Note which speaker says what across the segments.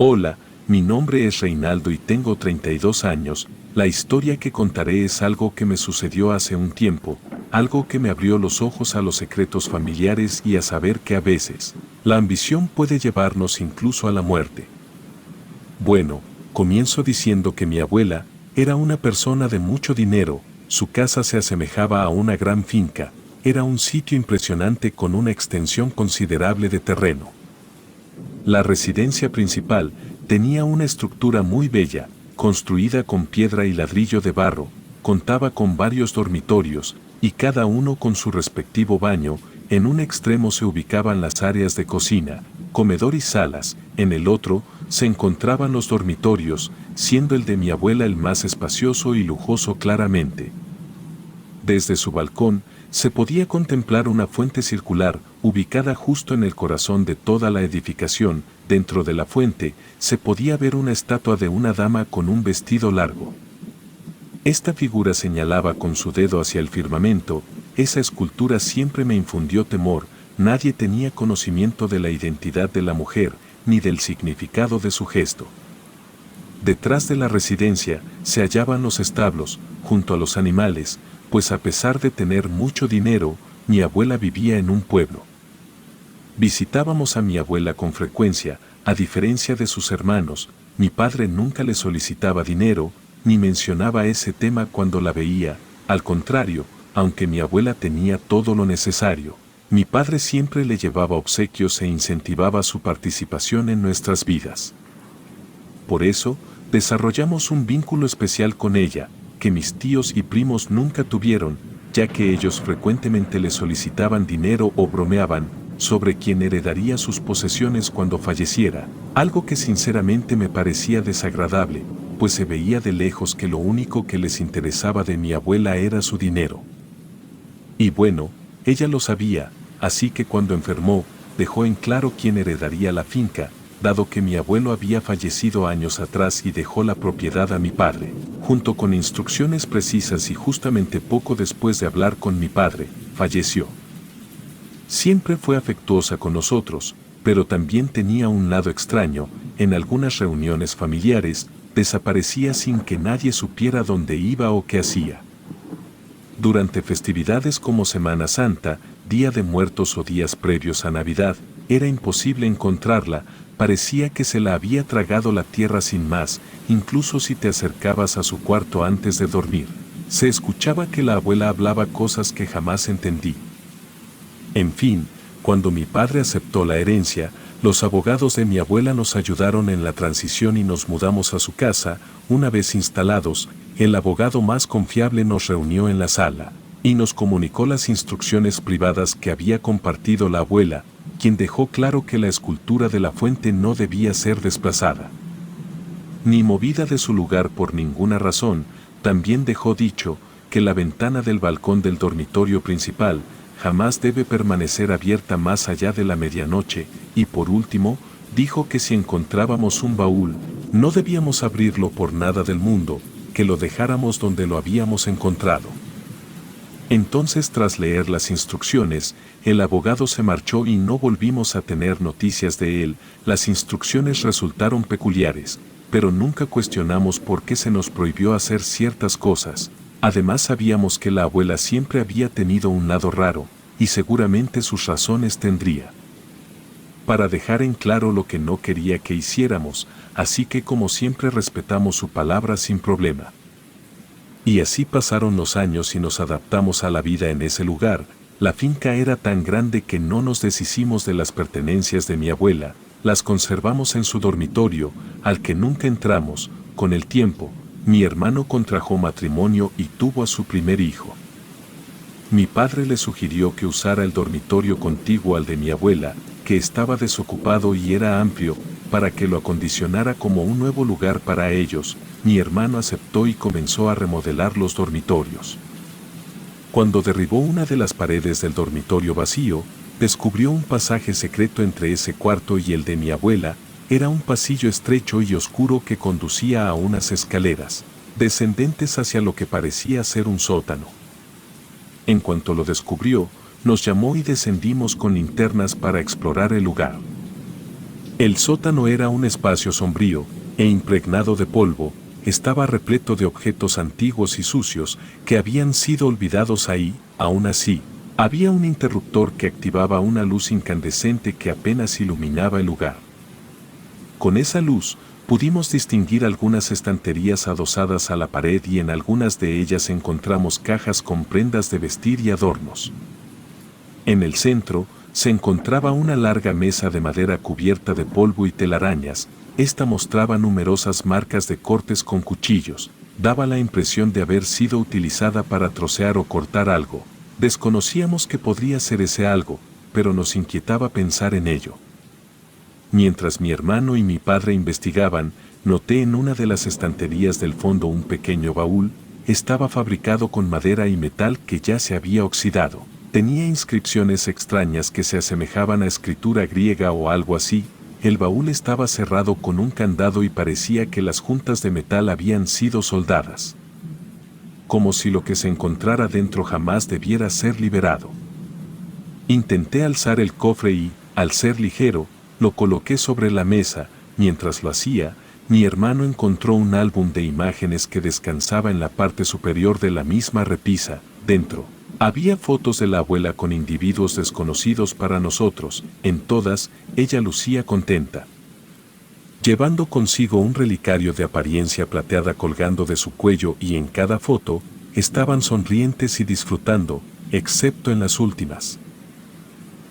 Speaker 1: Hola, mi nombre es Reinaldo y tengo 32 años. La historia que contaré es algo que me sucedió hace un tiempo, algo que me abrió los ojos a los secretos familiares y a saber que a veces, la ambición puede llevarnos incluso a la muerte. Bueno, comienzo diciendo que mi abuela era una persona de mucho dinero, su casa se asemejaba a una gran finca, era un sitio impresionante con una extensión considerable de terreno. La residencia principal tenía una estructura muy bella, construida con piedra y ladrillo de barro, contaba con varios dormitorios, y cada uno con su respectivo baño. En un extremo se ubicaban las áreas de cocina, comedor y salas, en el otro se encontraban los dormitorios, siendo el de mi abuela el más espacioso y lujoso claramente. Desde su balcón se podía contemplar una fuente circular, ubicada justo en el corazón de toda la edificación. Dentro de la fuente se podía ver una estatua de una dama con un vestido largo. Esta figura señalaba con su dedo hacia el firmamento. Esa escultura siempre me infundió temor. Nadie tenía conocimiento de la identidad de la mujer, ni del significado de su gesto. Detrás de la residencia se hallaban los establos, junto a los animales, pues a pesar de tener mucho dinero, mi abuela vivía en un pueblo. Visitábamos a mi abuela con frecuencia. A diferencia de sus hermanos, mi padre nunca le solicitaba dinero, ni mencionaba ese tema cuando la veía. Al contrario, aunque mi abuela tenía todo lo necesario, mi padre siempre le llevaba obsequios e incentivaba su participación en nuestras vidas. Por eso, desarrollamos un vínculo especial con ella, que mis tíos y primos nunca tuvieron, ya que ellos frecuentemente le solicitaban dinero o bromeaban sobre quién heredaría sus posesiones cuando falleciera, algo que sinceramente me parecía desagradable, pues se veía de lejos que lo único que les interesaba de mi abuela era su dinero. Y bueno, ella lo sabía, así que cuando enfermó, dejó en claro quién heredaría la finca, dado que mi abuelo había fallecido años atrás y dejó la propiedad a mi padre, junto con instrucciones precisas, y justamente poco después de hablar con mi padre, falleció. Siempre fue afectuosa con nosotros, pero también tenía un lado extraño. En algunas reuniones familiares, desaparecía sin que nadie supiera dónde iba o qué hacía. Durante festividades como Semana Santa, Día de Muertos o días previos a Navidad, era imposible encontrarla. Parecía que se la había tragado la tierra sin más. Incluso si te acercabas a su cuarto antes de dormir, se escuchaba que la abuela hablaba cosas que jamás entendí. En fin, cuando mi padre aceptó la herencia, los abogados de mi abuela nos ayudaron en la transición y nos mudamos a su casa. Una vez instalados, el abogado más confiable nos reunió en la sala y nos comunicó las instrucciones privadas que había compartido la abuela, quien dejó claro que la escultura de la fuente no debía ser desplazada ni movida de su lugar por ninguna razón. También dejó dicho que la ventana del balcón del dormitorio principal jamás debe permanecer abierta más allá de la medianoche, y por último, dijo que si encontrábamos un baúl, no debíamos abrirlo por nada del mundo, que lo dejáramos donde lo habíamos encontrado. Entonces, tras leer las instrucciones, el abogado se marchó y no volvimos a tener noticias de él. Las instrucciones resultaron peculiares, pero nunca cuestionamos por qué se nos prohibió hacer ciertas cosas. Además, sabíamos que la abuela siempre había tenido un lado raro, y seguramente sus razones tendría para dejar en claro lo que no quería que hiciéramos, así que como siempre respetamos su palabra sin problema. Y así pasaron los años y nos adaptamos a la vida en ese lugar. La finca era tan grande que no nos deshicimos de las pertenencias de mi abuela, las conservamos en su dormitorio, al que nunca entramos. Con el tiempo, mi hermano contrajo matrimonio y tuvo a su primer hijo. Mi padre le sugirió que usara el dormitorio contiguo al de mi abuela, que estaba desocupado y era amplio, para que lo acondicionara como un nuevo lugar para ellos. Mi hermano aceptó y comenzó a remodelar los dormitorios. Cuando derribó una de las paredes del dormitorio vacío, descubrió un pasaje secreto entre ese cuarto y el de mi abuela. Era un pasillo estrecho y oscuro que conducía a unas escaleras descendentes hacia lo que parecía ser un sótano. En cuanto lo descubrió, nos llamó y descendimos con linternas para explorar el lugar. El sótano era un espacio sombrío e impregnado de polvo, estaba repleto de objetos antiguos y sucios que habían sido olvidados ahí. Aún así, había un interruptor que activaba una luz incandescente que apenas iluminaba el lugar. Con esa luz, pudimos distinguir algunas estanterías adosadas a la pared y en algunas de ellas encontramos cajas con prendas de vestir y adornos. En el centro, se encontraba una larga mesa de madera cubierta de polvo y telarañas. Esta mostraba numerosas marcas de cortes con cuchillos, daba la impresión de haber sido utilizada para trocear o cortar algo. Desconocíamos qué podría ser ese algo, pero nos inquietaba pensar en ello. Mientras mi hermano y mi padre investigaban, noté en una de las estanterías del fondo un pequeño baúl. Estaba fabricado con madera y metal que ya se había oxidado. Tenía inscripciones extrañas que se asemejaban a escritura griega o algo así. El baúl estaba cerrado con un candado y parecía que las juntas de metal habían sido soldadas. Como si lo que se encontrara dentro jamás debiera ser liberado. Intenté alzar el cofre y, al ser ligero, lo coloqué sobre la mesa. Mientras lo hacía, mi hermano encontró un álbum de imágenes que descansaba en la parte superior de la misma repisa. Dentro, había fotos de la abuela con individuos desconocidos para nosotros. En todas, ella lucía contenta, llevando consigo un relicario de apariencia plateada colgando de su cuello, y en cada foto, estaban sonrientes y disfrutando, excepto en las últimas.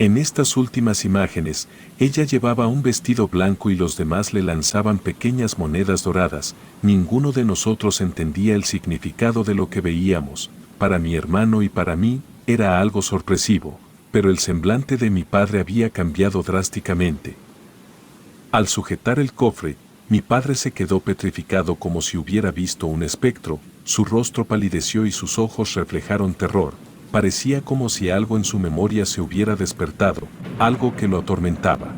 Speaker 1: En estas últimas imágenes, ella llevaba un vestido blanco y los demás le lanzaban pequeñas monedas doradas. Ninguno de nosotros entendía el significado de lo que veíamos. Para mi hermano y para mí, era algo sorpresivo, pero el semblante de mi padre había cambiado drásticamente. Al sujetar el cofre, mi padre se quedó petrificado como si hubiera visto un espectro. Su rostro palideció y sus ojos reflejaron terror. Parecía como si algo en su memoria se hubiera despertado, algo que lo atormentaba.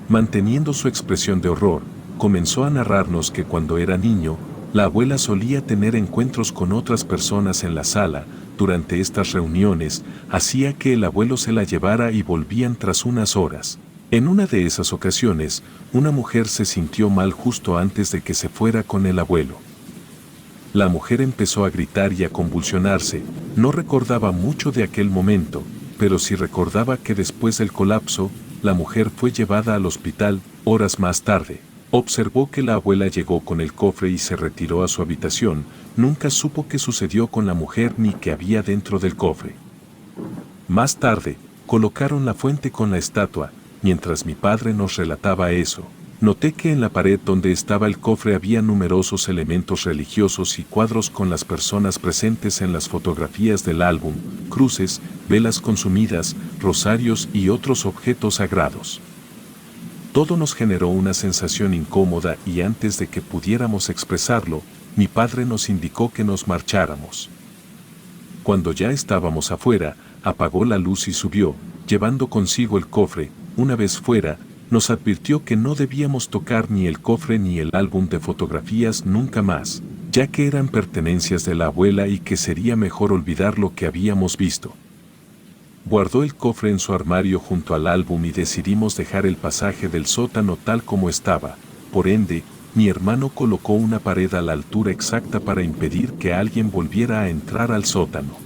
Speaker 1: Manteniendo su expresión de horror, comenzó a narrarnos que cuando era niño, la abuela solía tener encuentros con otras personas en la sala. Durante estas reuniones, hacía que el abuelo se la llevara y volvían tras unas horas. En una de esas ocasiones, una mujer se sintió mal justo antes de que se fuera con el abuelo. La mujer empezó a gritar y a convulsionarse. No recordaba mucho de aquel momento, pero sí recordaba que después del colapso, la mujer fue llevada al hospital. Horas más tarde, observó que la abuela llegó con el cofre y se retiró a su habitación. Nunca supo qué sucedió con la mujer ni qué había dentro del cofre. Más tarde, colocaron la fuente con la estatua. Mientras mi padre nos relataba eso, noté que en la pared donde estaba el cofre había numerosos elementos religiosos y cuadros con las personas presentes en las fotografías del álbum, cruces, velas consumidas, rosarios y otros objetos sagrados. Todo nos generó una sensación incómoda y antes de que pudiéramos expresarlo, mi padre nos indicó que nos marcháramos. Cuando ya estábamos afuera, apagó la luz y subió, llevando consigo el cofre. Una vez fuera, nos advirtió que no debíamos tocar ni el cofre ni el álbum de fotografías nunca más, ya que eran pertenencias de la abuela y que sería mejor olvidar lo que habíamos visto. Guardó el cofre en su armario junto al álbum y decidimos dejar el pasaje del sótano tal como estaba. Por ende, mi hermano colocó una pared a la altura exacta para impedir que alguien volviera a entrar al sótano.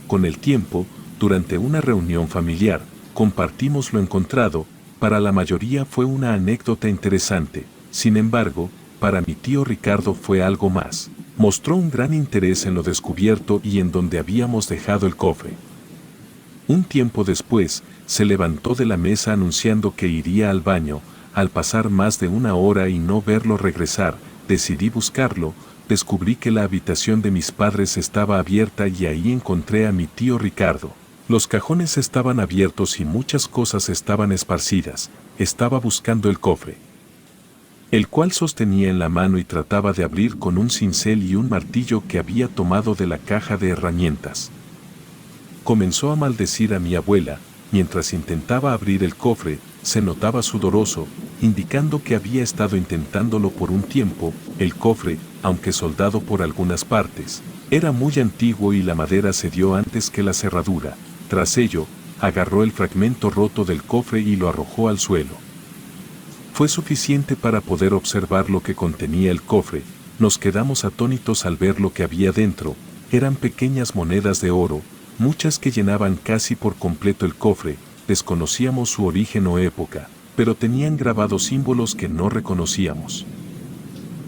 Speaker 1: Con el tiempo, durante una reunión familiar, compartimos lo encontrado. Para la mayoría fue una anécdota interesante. Sin embargo, para mi tío Ricardo fue algo más. Mostró un gran interés en lo descubierto y en donde habíamos dejado el cofre. Un tiempo después, se levantó de la mesa anunciando que iría al baño. Al pasar más de una hora y no verlo regresar, decidí buscarlo. Descubrí que la habitación de mis padres estaba abierta y ahí encontré a mi tío Ricardo. Los cajones estaban abiertos y muchas cosas estaban esparcidas. Estaba buscando el cofre, el cual sostenía en la mano y trataba de abrir con un cincel y un martillo que había tomado de la caja de herramientas. Comenzó a maldecir a mi abuela. Mientras intentaba abrir el cofre, se notaba sudoroso, indicando que había estado intentándolo por un tiempo. El cofre, aunque soldado por algunas partes, era muy antiguo y la madera cedió antes que la cerradura. Tras ello, agarró el fragmento roto del cofre y lo arrojó al suelo. Fue suficiente para poder observar lo que contenía el cofre. Nos quedamos atónitos al ver lo que había dentro. Eran pequeñas monedas de oro, muchas que llenaban casi por completo el cofre. Desconocíamos su origen o época, pero tenían grabados símbolos que no reconocíamos.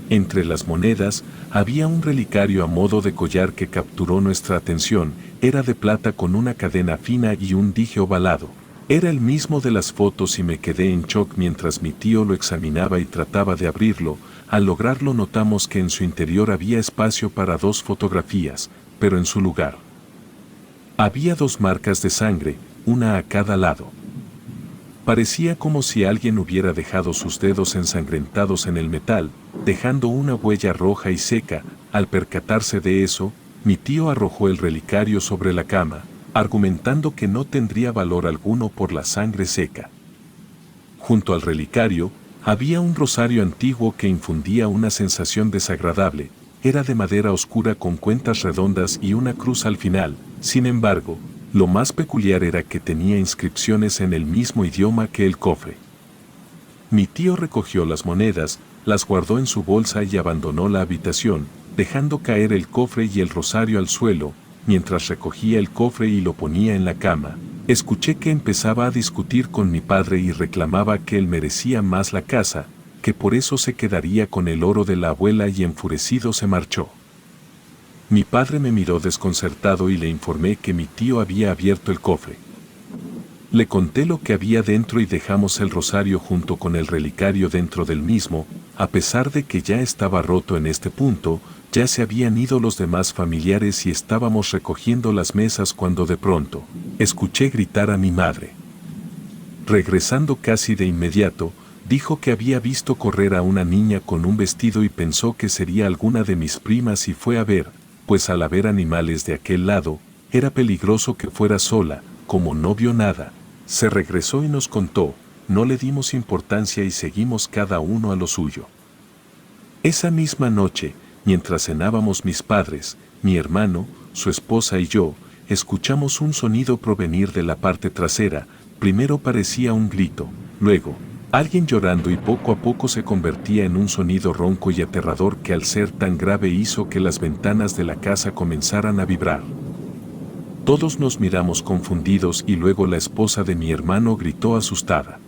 Speaker 1: Entre las monedas había un relicario a modo de collar que capturó nuestra atención. Era de plata con una cadena fina y un dije ovalado. Era el mismo de las fotos y me quedé en shock mientras mi tío lo examinaba y trataba de abrirlo. Al lograrlo notamos que en su interior había espacio para 2 fotografías, pero en su lugar había 2 marcas de sangre, una a cada lado. Parecía como si alguien hubiera dejado sus dedos ensangrentados en el metal, dejando una huella roja y seca. Al percatarse de eso, mi tío arrojó el relicario sobre la cama, argumentando que no tendría valor alguno por la sangre seca. Junto al relicario, había un rosario antiguo que infundía una sensación desagradable. Era de madera oscura con cuentas redondas y una cruz al final. Sin embargo, lo más peculiar era que tenía inscripciones en el mismo idioma que el cofre. Mi tío recogió las monedas, las guardó en su bolsa y abandonó la habitación, dejando caer el cofre y el rosario al suelo. Mientras recogía el cofre y lo ponía en la cama, escuché que empezaba a discutir con mi padre y reclamaba que él merecía más la casa, que por eso se quedaría con el oro de la abuela, y enfurecido se marchó. Mi padre me miró desconcertado y le informé que mi tío había abierto el cofre. Le conté lo que había dentro y dejamos el rosario junto con el relicario dentro del mismo. A pesar de que ya estaba roto en este punto, ya se habían ido los demás familiares y estábamos recogiendo las mesas cuando de pronto escuché gritar a mi madre. Regresando casi de inmediato, dijo que había visto correr a una niña con un vestido y pensó que sería alguna de mis primas y fue a ver, pues al haber animales de aquel lado, era peligroso que fuera sola. Como no vio nada, se regresó y nos contó. No le dimos importancia y seguimos cada uno a lo suyo. Esa misma noche, mientras cenábamos mis padres, mi hermano, su esposa y yo, escuchamos un sonido provenir de la parte trasera. Primero parecía un grito, luego, alguien llorando, y poco a poco se convertía en un sonido ronco y aterrador que al ser tan grave hizo que las ventanas de la casa comenzaran a vibrar. Todos nos miramos confundidos y luego la esposa de mi hermano gritó asustada.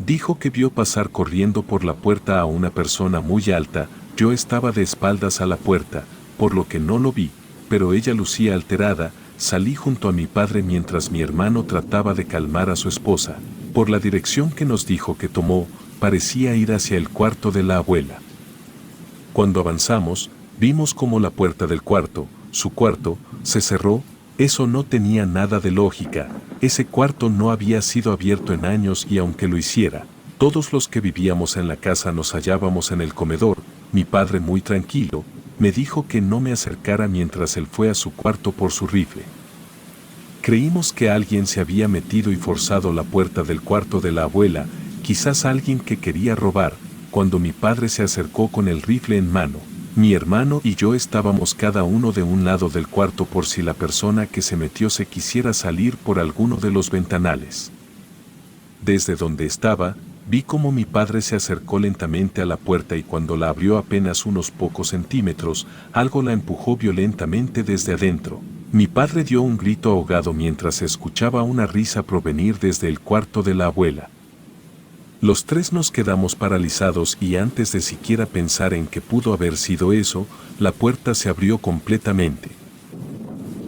Speaker 1: Dijo que vio pasar corriendo por la puerta a una persona muy alta. Yo estaba de espaldas a la puerta, por lo que no lo vi, pero ella lucía alterada. Salí junto a mi padre mientras mi hermano trataba de calmar a su esposa. Por la dirección que nos dijo que tomó, parecía ir hacia el cuarto de la abuela. Cuando avanzamos, vimos como la puerta del cuarto, su cuarto, se cerró. Eso no tenía nada de lógica. Ese cuarto no había sido abierto en años y aunque lo hiciera, todos los que vivíamos en la casa nos hallábamos en el comedor. Mi padre, muy tranquilo, me dijo que no me acercara mientras él fue a su cuarto por su rifle. Creímos que alguien se había metido y forzado la puerta del cuarto de la abuela, quizás alguien que quería robar. Cuando mi padre se acercó con el rifle en mano, mi hermano y yo estábamos cada uno de un lado del cuarto por si la persona que se metió se quisiera salir por alguno de los ventanales. Desde donde estaba, vi cómo mi padre se acercó lentamente a la puerta y cuando la abrió apenas unos pocos centímetros, algo la empujó violentamente desde adentro. Mi padre dio un grito ahogado mientras escuchaba una risa provenir desde el cuarto de la abuela. Los tres nos quedamos paralizados y antes de siquiera pensar en qué pudo haber sido eso, la puerta se abrió completamente.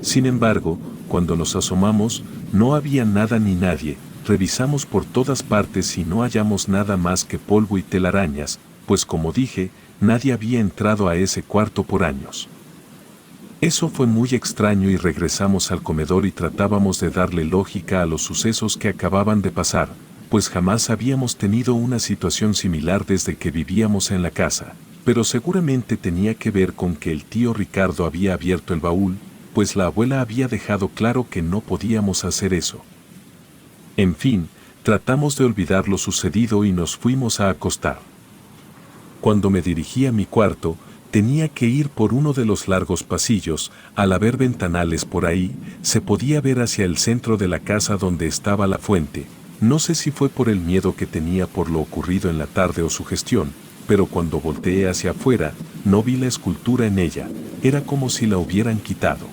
Speaker 1: Sin embargo, cuando nos asomamos, no había nada ni nadie. Revisamos por todas partes y no hallamos nada más que polvo y telarañas, pues como dije, nadie había entrado a ese cuarto por años. Eso fue muy extraño y regresamos al comedor y tratábamos de darle lógica a los sucesos que acababan de pasar, pues jamás habíamos tenido una situación similar desde que vivíamos en la casa, pero seguramente tenía que ver con que el tío Ricardo había abierto el baúl, pues la abuela había dejado claro que no podíamos hacer eso. En fin, tratamos de olvidar lo sucedido y nos fuimos a acostar. Cuando me dirigí a mi cuarto, tenía que ir por uno de los largos pasillos. Al haber ventanales por ahí, se podía ver hacia el centro de la casa donde estaba la fuente. No sé si fue por el miedo que tenía por lo ocurrido en la tarde o su gestión, pero cuando volteé hacia afuera, no vi la escultura en ella, era como si la hubieran quitado.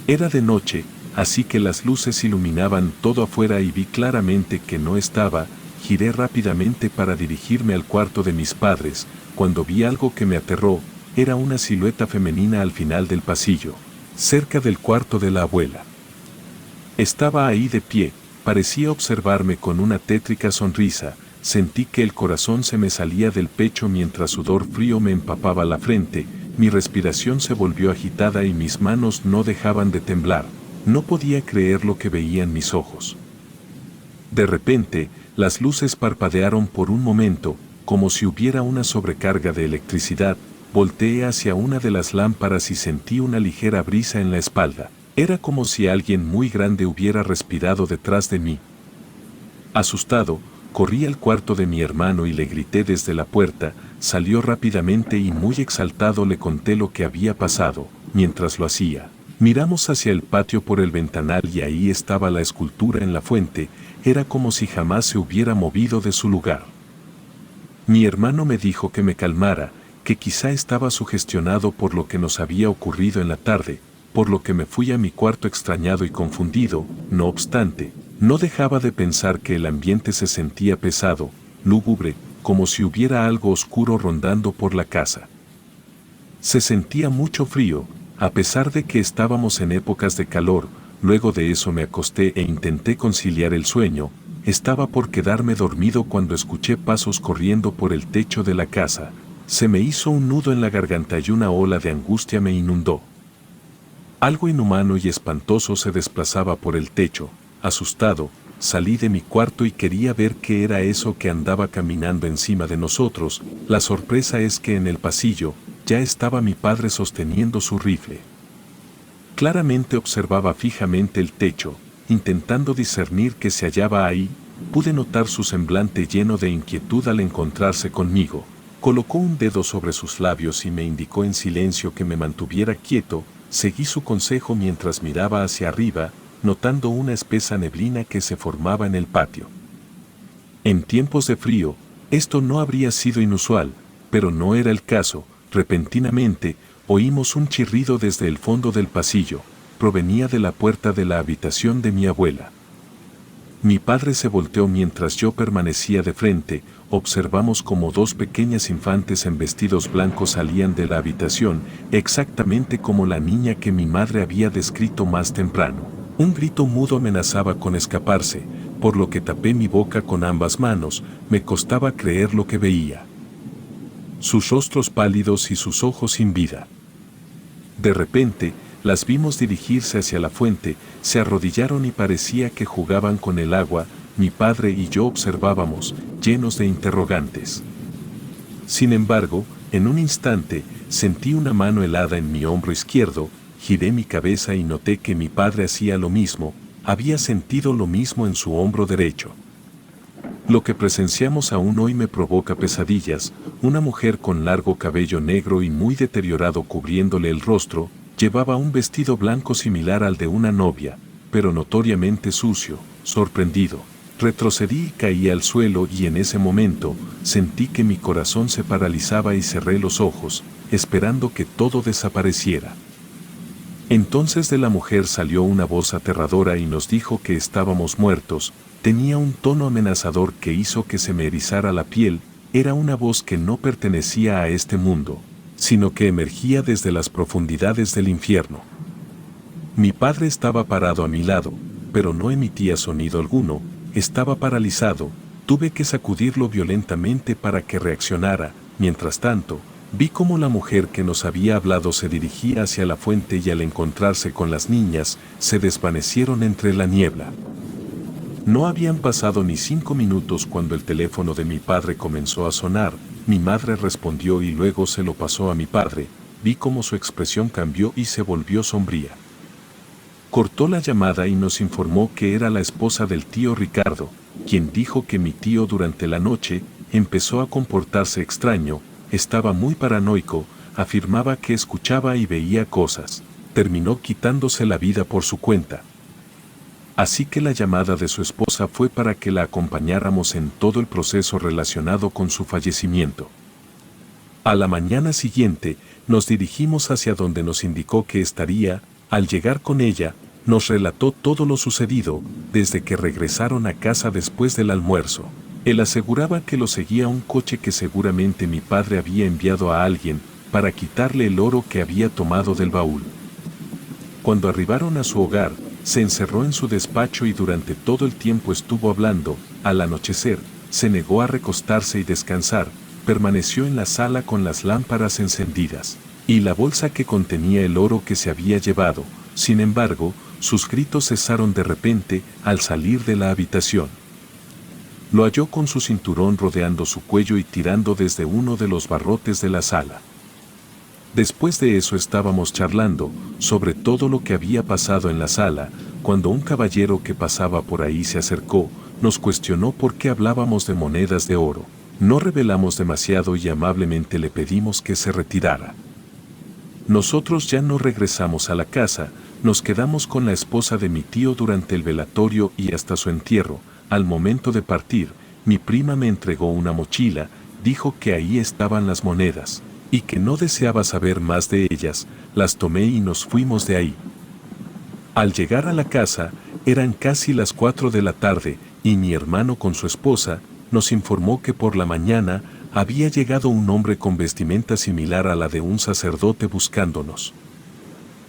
Speaker 1: Era de noche, así que las luces iluminaban todo afuera y vi claramente que no estaba. Giré rápidamente para dirigirme al cuarto de mis padres, cuando vi algo que me aterró. Era una silueta femenina al final del pasillo, cerca del cuarto de la abuela. Estaba ahí de pie, parecía observarme con una tétrica sonrisa. Sentí que el corazón se me salía del pecho mientras sudor frío me empapaba la frente, mi respiración se volvió agitada y mis manos no dejaban de temblar. No podía creer lo que veían mis ojos. De repente, las luces parpadearon por un momento, como si hubiera una sobrecarga de electricidad. Volteé hacia una de las lámparas y sentí una ligera brisa en la espalda. Era como si alguien muy grande hubiera respirado detrás de mí. Asustado, corrí al cuarto de mi hermano y le grité desde la puerta. Salió rápidamente y muy exaltado le conté lo que había pasado. Mientras lo hacía, miramos hacia el patio por el ventanal y ahí estaba la escultura en la fuente. Era como si jamás se hubiera movido de su lugar. Mi hermano me dijo que me calmara, que quizá estaba sugestionado por lo que nos había ocurrido en la tarde, por lo que me fui a mi cuarto extrañado y confundido. No obstante, no dejaba de pensar que el ambiente se sentía pesado, lúgubre, como si hubiera algo oscuro rondando por la casa. Se sentía mucho frío, a pesar de que estábamos en épocas de calor. Luego de eso me acosté e intenté conciliar el sueño. Estaba por quedarme dormido cuando escuché pasos corriendo por el techo de la casa. Se me hizo un nudo en la garganta y una ola de angustia me inundó. Algo inhumano y espantoso se desplazaba por el techo. Asustado, salí de mi cuarto y quería ver qué era eso que andaba caminando encima de nosotros. La sorpresa es que en el pasillo ya estaba mi padre sosteniendo su rifle. Claramente observaba fijamente el techo, intentando discernir qué se hallaba ahí. Pude notar su semblante lleno de inquietud al encontrarse conmigo. Colocó un dedo sobre sus labios y me indicó en silencio que me mantuviera quieto. Seguí su consejo mientras miraba hacia arriba, notando una espesa neblina que se formaba en el patio. En tiempos de frío, esto no habría sido inusual, pero no era el caso. Repentinamente, oímos un chirrido desde el fondo del pasillo. Provenía de la puerta de la habitación de mi abuela. Mi padre se volteó mientras yo permanecía de frente. Observamos como dos pequeñas infantes en vestidos blancos salían de la habitación, exactamente como la niña que mi madre había descrito más temprano. Un grito mudo amenazaba con escaparse, por lo que tapé mi boca con ambas manos. Me costaba creer lo que veía. Sus rostros pálidos y sus ojos sin vida. De repente, las vimos dirigirse hacia la fuente. Se arrodillaron y parecía que jugaban con el agua. Mi padre y yo observábamos, llenos de interrogantes. Sin embargo, en un instante, sentí una mano helada en mi hombro izquierdo. Giré mi cabeza y noté que mi padre hacía lo mismo. Había sentido lo mismo en su hombro derecho. Lo que presenciamos aún hoy me provoca pesadillas. Una mujer con largo cabello negro y muy deteriorado cubriéndole el rostro, llevaba un vestido blanco similar al de una novia, pero notoriamente sucio. Sorprendido, retrocedí y caí al suelo y en ese momento, sentí que mi corazón se paralizaba y cerré los ojos, esperando que todo desapareciera. Entonces de la mujer salió una voz aterradora y nos dijo que estábamos muertos. Tenía un tono amenazador que hizo que se me erizara la piel. Era una voz que no pertenecía a este mundo, sino que emergía desde las profundidades del infierno. Mi padre estaba parado a mi lado, pero no emitía sonido alguno. Estaba paralizado. Tuve que sacudirlo violentamente para que reaccionara. Mientras tanto, vi cómo la mujer que nos había hablado se dirigía hacia la fuente y al encontrarse con las niñas, se desvanecieron entre la niebla. No habían pasado ni 5 minutos cuando el teléfono de mi padre comenzó a sonar. Mi madre respondió y luego se lo pasó a mi padre. Vi cómo su expresión cambió y se volvió sombría. Cortó la llamada y nos informó que era la esposa del tío Ricardo, quien dijo que mi tío durante la noche empezó a comportarse extraño. Estaba muy paranoico, afirmaba que escuchaba y veía cosas. Terminó quitándose la vida por su cuenta. así que la llamada de su esposa fue para que la acompañáramos en todo el proceso relacionado con su fallecimiento. A la mañana siguiente, nos dirigimos hacia donde nos indicó que estaría. Al llegar con ella, nos relató todo lo sucedido desde que regresaron a casa después del almuerzo. Él aseguraba que lo seguía un coche que seguramente mi padre había enviado a alguien para quitarle el oro que había tomado del baúl. Cuando arribaron a su hogar, se encerró en su despacho y durante todo el tiempo estuvo hablando. Al anochecer, se negó a recostarse y descansar, permaneció en la sala con las lámparas encendidas y la bolsa que contenía el oro que se había llevado. Sin embargo, sus gritos cesaron de repente al salir de la habitación. Lo halló con su cinturón rodeando su cuello y tirando desde uno de los barrotes de la sala. Después de eso estábamos charlando sobre todo lo que había pasado en la sala, cuando un caballero que pasaba por ahí se acercó, nos cuestionó por qué hablábamos de monedas de oro. No revelamos demasiado y amablemente le pedimos que se retirara. Nosotros ya no regresamos a la casa, nos quedamos con la esposa de mi tío durante el velatorio y hasta su entierro. Al momento de partir, mi prima me entregó una mochila, dijo que ahí estaban las monedas y que no deseaba saber más de ellas. Las tomé y nos fuimos de ahí. Al llegar a la casa, eran casi las 4 de la tarde y mi hermano con su esposa nos informó que por la mañana había llegado un hombre con vestimenta similar a la de un sacerdote buscándonos.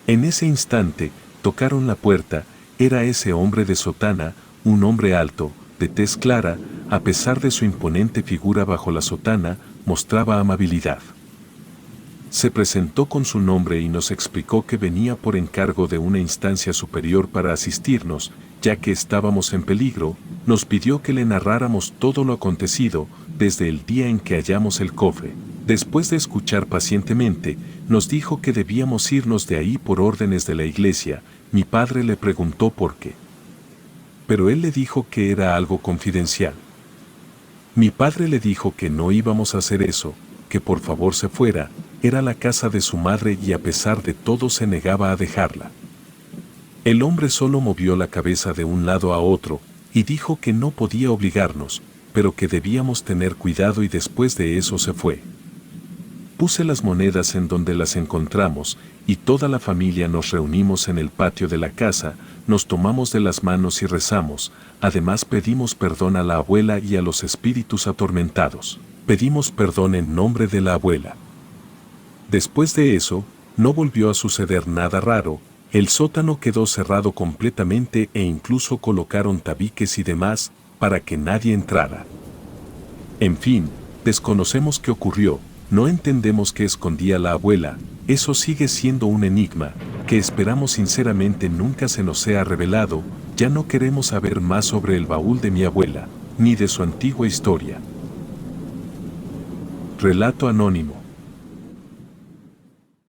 Speaker 1: En ese instante, tocaron la puerta. Era ese hombre de sotana, un hombre alto, de tez clara. A pesar de su imponente figura bajo la sotana, mostraba amabilidad. Se presentó con su nombre y nos explicó que venía por encargo de una instancia superior para asistirnos, ya que estábamos en peligro. Nos pidió que le narráramos todo lo acontecido desde el día en que hallamos el cofre. Después de escuchar pacientemente, nos dijo que debíamos irnos de ahí por órdenes de la iglesia. Mi padre le preguntó por qué, pero él le dijo que era algo confidencial. Mi padre le dijo que no íbamos a hacer eso, que por favor se fuera. Era la casa de su madre y a pesar de todo se negaba a dejarla. El hombre solo movió la cabeza de un lado a otro y dijo que no podía obligarnos, pero que debíamos tener cuidado y después de eso se fue. Puse las monedas en donde las encontramos y toda la familia nos reunimos en el patio de la casa, nos tomamos de las manos y rezamos. Además pedimos perdón a la abuela y a los espíritus atormentados. Pedimos perdón en nombre de la abuela. Después de eso, no volvió a suceder nada raro. El sótano quedó cerrado completamente e incluso colocaron tabiques y demás para que nadie entrara. En fin, desconocemos qué ocurrió, no entendemos qué escondía la abuela. Eso sigue siendo un enigma que esperamos sinceramente nunca se nos sea revelado. Ya no queremos saber más sobre el baúl de mi abuela, ni de su antigua historia. Relato anónimo.